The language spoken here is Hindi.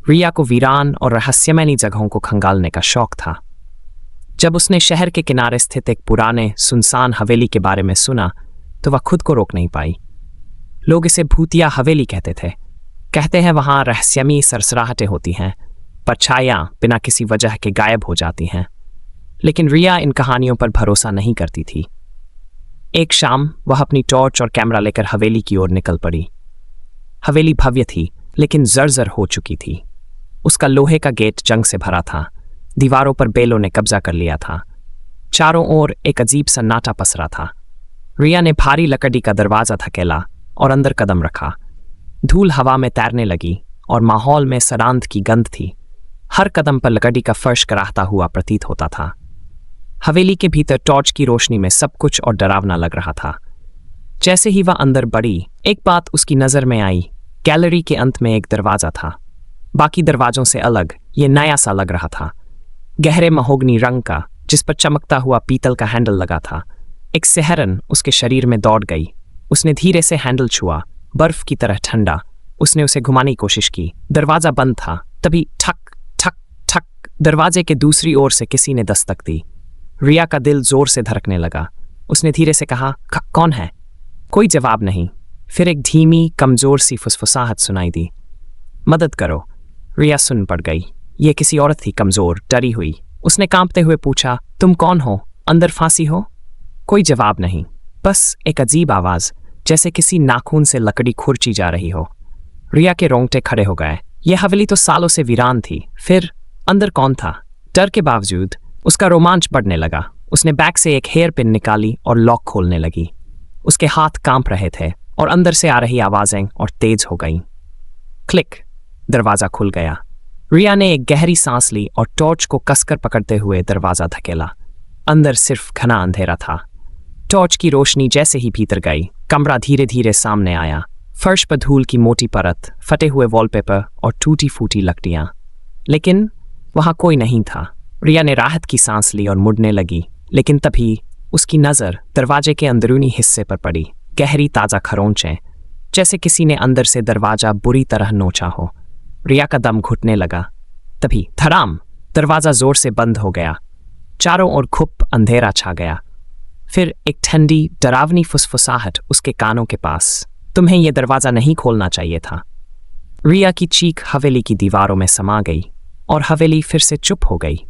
रिया को वीरान और रहस्यमयी जगहों को खंगालने का शौक था। जब उसने शहर के किनारे स्थित एक पुराने सुनसान हवेली के बारे में सुना तो वह खुद को रोक नहीं पाई। लोग इसे भूतिया हवेली कहते थे। कहते हैं वहां रहस्यमयी सरसराहटें होती हैं, परछाइयां बिना किसी वजह के गायब हो जाती हैं। लेकिन रिया इन कहानियों पर भरोसा नहीं करती थी। एक शाम वह अपनी टॉर्च और कैमरा लेकर हवेली की ओर निकल पड़ी। हवेली भव्य थी लेकिन जर्जर हो चुकी थी। उसका लोहे का गेट जंग से भरा था। दीवारों पर बेलों ने कब्जा कर लिया था। चारों ओर एक अजीब सन्नाटा पसरा था। रिया ने भारी लकड़ी का दरवाजा धकेला और अंदर कदम रखा। धूल हवा में तैरने लगी और माहौल में सरांत की गंध थी। हर कदम पर लकड़ी का फर्श कराहता हुआ प्रतीत होता था। हवेली के भीतर टॉर्च की रोशनी में सब कुछ और डरावना लग रहा था। जैसे ही वह अंदर बढ़ी, एक बात उसकी नजर में आई। गैलरी के अंत में एक दरवाजा था। बाकी दरवाजों से अलग ये नया सा लग रहा था। गहरे महोगनी रंग का, जिस पर चमकता हुआ पीतल का हैंडल लगा था। एक सिहरन उसके शरीर में दौड़ गई। उसने धीरे से हैंडल छुआ, बर्फ की तरह ठंडा। उसने उसे घुमाने की कोशिश की। दरवाजा बंद था। तभी ठक ठक ठक, दरवाजे के दूसरी ओर से किसी ने दस्तक दी। रिया का दिल जोर से धड़कने लगा। उसने धीरे से कहा, कौन है? कोई जवाब नहीं। फिर एक धीमी कमजोर सी फुसफुसाहट सुनाई दी। मदद करो। रिया सुन पड़ गई। ये किसी औरत थी, कमजोर, डरी हुई। उसने कांपते हुए पूछा, तुम कौन हो? अंदर फांसी हो? कोई जवाब नहीं, बस एक अजीब आवाज, जैसे किसी नाखून से लकड़ी खुरची जा रही हो। रिया के रोंगटे खड़े हो गए। यह हवेली तो सालों से वीरान थी। फिर अंदर कौन था? डर के बावजूद उसका रोमांच बढ़ने लगा। उसने बैग से एक हेयर पिन निकाली और लॉक खोलने लगी। उसके हाथ कांप रहे थे और अंदर से आ रही आवाजें और तेज हो गईं। क्लिक, दरवाजा खुल गया। रिया ने एक गहरी सांस ली और टॉर्च को कसकर पकड़ते हुए दरवाजा धकेला। अंदर सिर्फ घना अंधेरा था। टॉर्च की रोशनी जैसे ही भीतर गई, कमरा धीरे धीरे सामने आया। फर्श पर धूल की मोटी परत, फटे हुए वॉलपेपर और टूटी फूटी लकड़ियां। लेकिन वहां कोई नहीं था। रिया ने राहत की सांस ली और मुड़ने लगी। लेकिन तभी उसकी नजर दरवाजे के अंदरूनी हिस्से पर पड़ी। गहरी ताजा खरोंचें, जैसे किसी ने अंदर से दरवाजा बुरी तरह नोचा हो। रिया का दम घुटने लगा। तभी धड़ाम, दरवाजा जोर से बंद हो गया। चारों ओर घुप अंधेरा छा गया। फिर एक ठंडी डरावनी फुसफुसाहट उसके कानों के पास, तुम्हें यह दरवाजा नहीं खोलना चाहिए था। रिया की चीख हवेली की दीवारों में समा गई और हवेली फिर से चुप हो गई।